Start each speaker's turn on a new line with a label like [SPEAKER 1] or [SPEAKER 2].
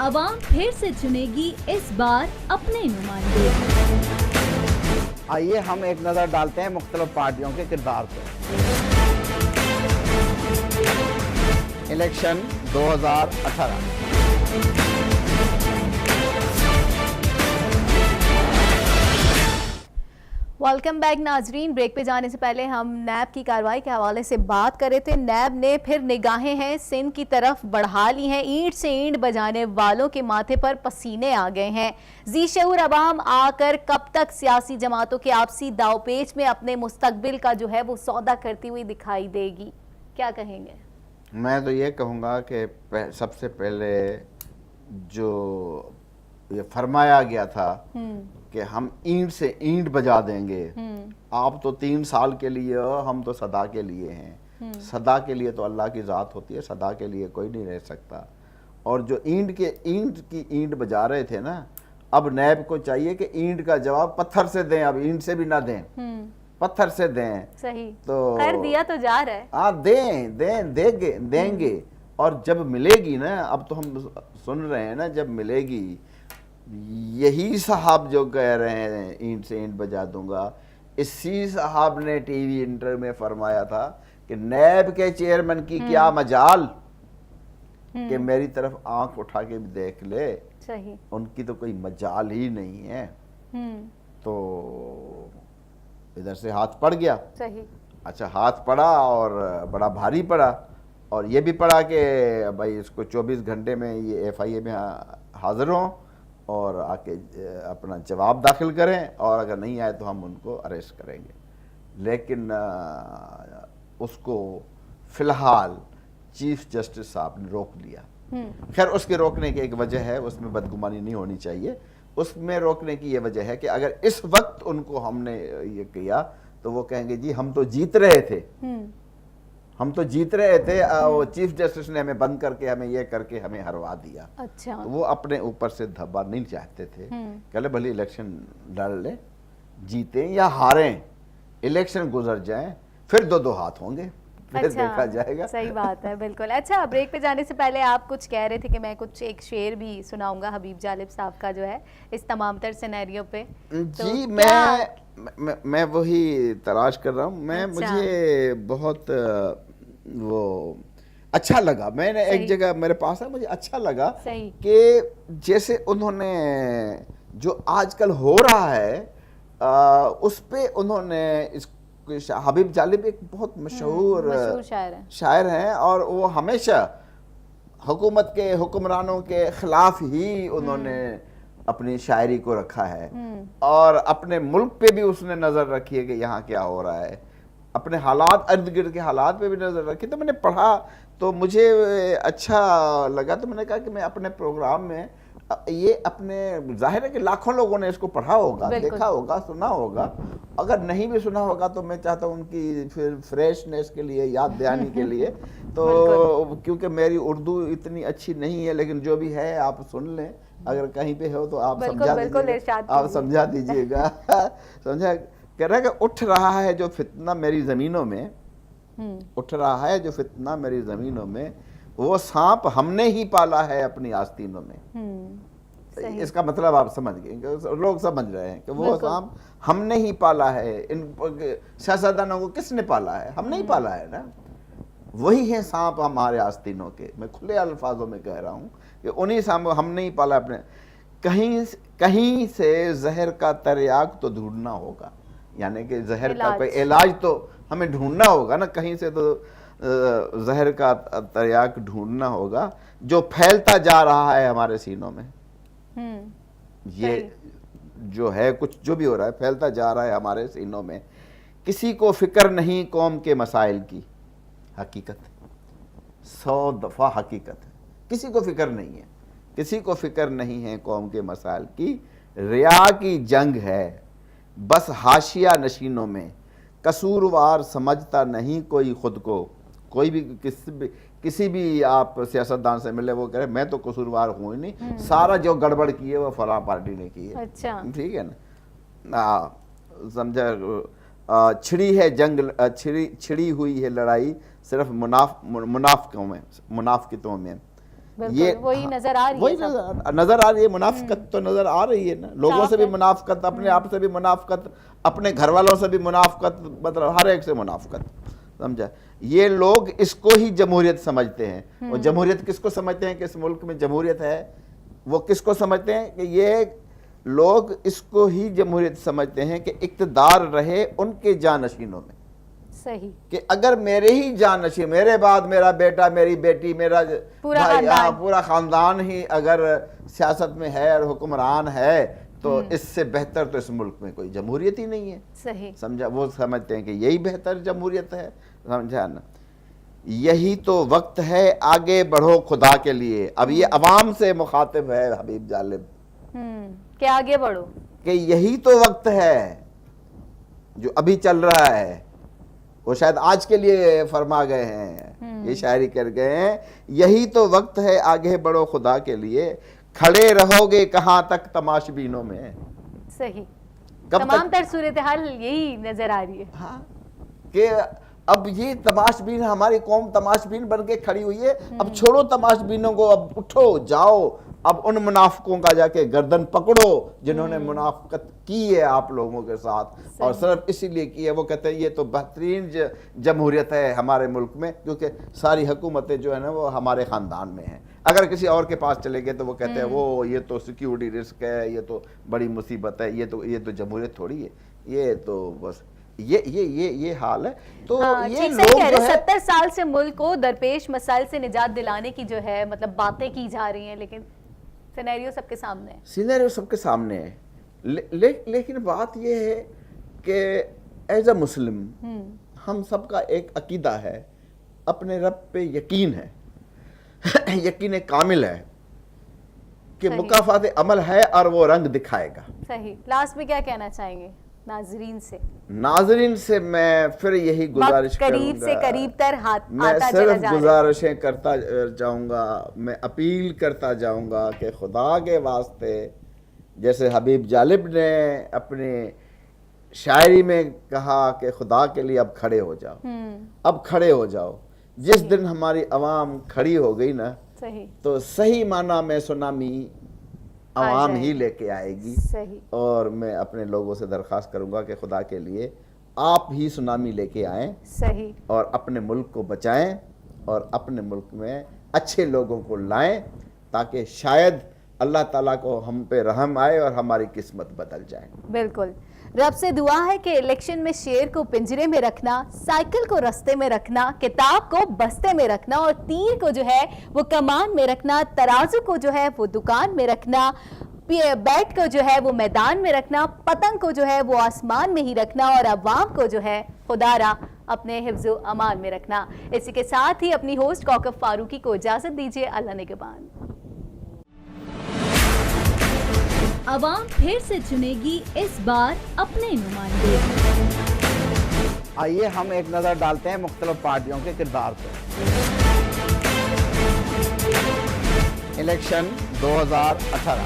[SPEAKER 1] अवाम फिर से चुनेगी इस बार अपने नुमाइंदे।
[SPEAKER 2] आइए हम एक नजर डालते हैं मुख्तलिफ पार्टियों के किरदार पर। इलेक्शन 2018।
[SPEAKER 3] वेलकम बैक नाजरीन। ब्रेक पे जाने से पहले हम नैब की कार्रवाई के हवाले से बात कर रहे थे। नैब ने फिर निगाहें हैं सिंध की तरफ बढ़ा ली हैं। ईंट से ईंट बजाने वालों के माथे पर पसीने आ गए हैं। जी शऊर अवाम आकर कब तक सियासी जमातों के आपसी दावपेच में अपने मुस्तकबिल का जो है वो सौदा करती हुई दिखाई देगी, क्या कहेंगे?
[SPEAKER 2] मैं तो ये कहूँगा कि सबसे पहले जो ये फरमाया गया था कि हम ईंट से ईंट बजा देंगे, आप तो 3 साल के लिए हो, हम तो सदा के लिए हैं। सदा के लिए तो अल्लाह की ज़ात होती है, सदा के लिए कोई नहीं रह सकता। और जो ईंट की ईंट बजा रहे थे ना, अब नैब को चाहिए कि ईंट का जवाब पत्थर से दें, अब ईंट से भी ना दें, पत्थर से दें।
[SPEAKER 3] सही
[SPEAKER 2] तो
[SPEAKER 3] कर दिया तो जा रहा है।
[SPEAKER 2] हाँ, देंगे। और जब मिलेगी ना, अब तो हम सुन रहे हैं ना, जब मिलेगी, यही साहब जो कह रहे हैं ईंट से ईंट बजा दूंगा, इसी साहब ने टीवी इंटरव्यू में फरमाया था कि नैब के चेयरमैन की क्या मजाल कि मेरी तरफ आंख उठा के भी देख ले।
[SPEAKER 3] सही। उनकी
[SPEAKER 2] तो कोई मजाल ही नहीं है। तो इधर से हाथ पड़ गया।
[SPEAKER 3] सही। अच्छा,
[SPEAKER 2] हाथ पड़ा और बड़ा भारी पड़ा, और ये भी पड़ा कि भाई इसको 24 घंटे में ये FIA में हाजिर हों और आके अपना जवाब दाखिल करें, और अगर नहीं आए तो हम उनको अरेस्ट करेंगे। लेकिन उसको फ़िलहाल चीफ जस्टिस साहब ने रोक लिया। खैर, उसके रोकने की एक वजह है, उसमें बदगुमानी नहीं होनी चाहिए। उसमें रोकने की ये वजह है कि अगर इस वक्त उनको हमने ये किया तो वो कहेंगे जी हम तो जीत रहे थे, वो चीफ जस्टिस ने हमें बंद करके, हमें ये करके हमें हरवा दिया।
[SPEAKER 3] अच्छा।
[SPEAKER 2] तो वो अपने ऊपर से धब्बा नहीं चाहते थे। कहले भले इलेक्शन लड़ ले, जीते या हारें, इलेक्शन गुजर जाएं, फिर दो हाथ होंगे, फिर देखा जाएगा।
[SPEAKER 3] सही बात है, बिल्कुल। अच्छा, ब्रेक पे जाने से पहले आप कुछ कह रहे थे कि मैं कुछ एक शेर भी सुनाऊंगा हबीब जालिब साहब का जो है इस तमाम तर सिनेरियो पे।
[SPEAKER 2] जी, मैं वही तलाश कर रहा हूँ। मुझे बहुत वो अच्छा लगा। मैंने एक जगह मेरे पास है, मुझे अच्छा लगा कि जैसे उन्होंने जो आजकल हो रहा है उस पे उन्होंने हबीब जालिब एक बहुत मशहूर शायर हैं, और वो हमेशा हुकूमत के हुक्मरानों के खिलाफ ही उन्होंने अपनी शायरी को रखा है, और अपने मुल्क पे भी उसने नज़र रखी है कि यहाँ क्या हो रहा है, अपने हालात, इर्द गिर्द के हालात पे भी नज़र रखी। तो मैंने पढ़ा तो मुझे अच्छा लगा, तो मैंने कहा कि मैं अपने प्रोग्राम में ये अपने, जाहिर है कि लाखों लोगों ने इसको पढ़ा होगा, देखा होगा, सुना होगा। अगर नहीं भी सुना होगा तो मैं चाहता हूँ उनकी फिर फ्रेशनेस के लिए, याद दहानी के लिए, तो क्योंकि मेरी उर्दू इतनी अच्छी नहीं है, लेकिन जो भी है आप सुन लें, अगर कहीं पे हो तो आप समझा दीजिएगा। समझा? कह रहा है कि उठ रहा है जो फितना मेरी ज़मीनों में, उठ रहा है जो फितना मेरी ज़मीनों में, वो सांप हमने ही पाला है अपनी आस्तीनों में। इसका मतलब आप समझ गए, लोग समझ रहे हैं कि वो सांप हमने ही पाला है। इन सियासतदानों को किसने पाला है? हमने ही पाला है ना। वही है सांप हमारे आस्तीनों के। मैं खुले अल्फाजों में कह रहा हूँ कि उन्हीं सांप हमने ही पाला अपने। कहीं से जहर का तरियाक तो ढूंढना होगा, यानी कि जहर का कोई इलाज तो हमें ढूंढना होगा ना, कहीं से तो जहर का तरियाक ढूंढना होगा जो फैलता जा रहा है हमारे सीनों में। ये जो है, कुछ जो भी हो रहा है, फैलता जा रहा है हमारे सीनों में। किसी को फिक्र नहीं कौम के मसाइल की, हकीकत 100 दफ़ा हकीकत है। किसी को फिक्र नहीं है, किसी को फिक्र नहीं है कौम के मसाइल की। रिया की जंग है बस हाशिया नशीनों में, कसूरवार समझता नहीं कोई खुद को। कोई भी किसी भी आप सियासतदान से मिले, वो कह रहे मैं तो कसूरवार हूँ ही नहीं, सारा जो गड़बड़ की है वो फलां पार्टी ने की है। अच्छा, ठीक है ना? समझा? छिड़ी है जंग, छिड़ी हुई है लड़ाई सिर्फ मुनाफिकों में,
[SPEAKER 3] بالکل وہی نظر آ رہی ہے،
[SPEAKER 2] نظر آ رہی ہے، منافقت تو نظر آ رہی ہے نا، لوگوں سے بھی منافقت، اپنے آپ سے بھی منافقت، اپنے گھر والوں سے بھی منافقت، مطلب ہر ایک سے منافقت، سمجھا؟ یہ لوگ اس کو ہی جمہوریت سمجھتے ہیں، اور جمہوریت کس کو سمجھتے ہیں کہ اس ملک میں جمہوریت ہے؟ وہ کس کو سمجھتے ہیں کہ یہ لوگ اس کو ہی جمہوریت سمجھتے ہیں کہ اقتدار رہے ان کے جانشینوں میں،
[SPEAKER 3] صحیح،
[SPEAKER 2] کہ اگر میرے ہی جانشین، میرے بعد میرا بیٹا، میری بیٹی، میرا بھائی، پورا خاندان ہی اگر سیاست میں ہے اور حکمران ہے تو اس سے بہتر تو اس ملک میں کوئی جمہوریت ہی نہیں ہے،
[SPEAKER 3] صحیح،
[SPEAKER 2] سمجھا؟ وہ سمجھتے ہیں کہ یہی بہتر جمہوریت ہے، سمجھا نا؟ یہی تو وقت ہے، آگے بڑھو خدا کے لیے. اب یہ عوام سے مخاطب ہے حبیب جالب
[SPEAKER 3] کہ آگے بڑھو،
[SPEAKER 2] کہ یہی تو وقت ہے جو ابھی چل رہا ہے. وہ شاید آج کے لیے فرما گئے ہیں، یہ شاعری کر گئے ہیں، یہی تو وقت ہے آگے بڑھو خدا کے لیے، کھڑے رہو گے کہاں تک تماشبینوں میں.
[SPEAKER 3] صحیح،
[SPEAKER 2] تمام
[SPEAKER 3] تر صورتحال یہی نظر آ رہی ہے.
[SPEAKER 2] ہاں کہ اب یہ تماشبین، ہماری قوم تماشبین بن کے کھڑی ہوئی ہے. اب چھوڑو تماشبینوں کو، اب اٹھو جاؤ، اب ان منافقوں کا جا کے گردن پکڑو جنہوں نے منافقت کی ہے آپ لوگوں کے ساتھ، اور صرف اسی لیے کی ہے. وہ کہتے ہیں یہ تو بہترین جمہوریت ہے ہمارے ملک میں، کیونکہ ساری حکومتیں جو ہے نا وہ ہمارے خاندان میں ہیں. اگر کسی اور کے پاس چلے گئے تو وہ کہتے ہیں وہ یہ تو سیکیورٹی رسک ہے، یہ تو بڑی مصیبت ہے، یہ تو جمہوریت تھوڑی ہے، یہ تو بس یہ حال ہے. تو یہ لوگ جو ہے
[SPEAKER 3] 70 سال سے ملک کو درپیش مسائل سے نجات دلانے کی جو ہے مطلب باتیں کی جا رہی ہیں، لیکن سینیریو سب کے سامنے ہے.
[SPEAKER 2] سینیریو سب کے سامنے ہے. لیکن بات یہ ہے کہ ایز اے مسلم ہم سب کا ایک عقیدہ ہے، اپنے رب پہ یقین ہے، یقین کامل ہے کہ مکافات عمل ہے اور وہ رنگ دکھائے گا.
[SPEAKER 3] صحیح. لاسٹ میں کیا کہنا چاہیں گے ناظرین سے
[SPEAKER 2] میں پھر یہی گزارش کروں
[SPEAKER 3] قریب
[SPEAKER 2] گا،
[SPEAKER 3] سے قریب تر آتا
[SPEAKER 2] میں
[SPEAKER 3] چلا
[SPEAKER 2] صرف
[SPEAKER 3] جا رہا ہے.
[SPEAKER 2] گزارشیں کرتا جاؤں گا، میں اپیل کرتا جاؤں گا کہ خدا کے واسطے، جیسے حبیب جالب نے اپنی شاعری میں کہا کہ خدا کے لیے اب کھڑے ہو جاؤ، اب کھڑے ہو جاؤ. جس دن ہماری عوام کھڑی ہو گئی نا تو صحیح معنی میں سونامی عوام ہی لے کے آئے گی. اور میں اپنے لوگوں سے درخواست کروں گا کہ خدا کے لیے آپ ہی سونامی لے کے آئیں اور اپنے ملک کو بچائیں اور اپنے ملک میں اچھے لوگوں کو لائیں، تاکہ شاید اللہ تعالیٰ کو ہم پہ رحم آئے اور ہماری قسمت بدل جائے.
[SPEAKER 3] بالکل. رب سے دعا ہے کہ الیکشن میں شیر کو پنجرے میں رکھنا، سائیکل کو رستے میں رکھنا، کتاب کو بستے میں رکھنا، اور تیر کو جو ہے وہ کمان میں رکھنا، ترازو کو جو ہے وہ دکان میں رکھنا، بیٹ کو جو ہے وہ میدان میں رکھنا، پتنگ کو جو ہے وہ آسمان میں ہی رکھنا، اور عوام کو جو ہے خدا را اپنے حفظ و امان میں رکھنا. اسی کے ساتھ ہی اپنی ہوسٹ کوکب فاروقی کو اجازت دیجیے. اللہ نگہبان.
[SPEAKER 1] عوام پھر سے چنے گی اس بار اپنے نمائندے.
[SPEAKER 2] آئیے ہم ایک نظر ڈالتے ہیں مختلف پارٹیوں کے کردار پر. الیکشن 2018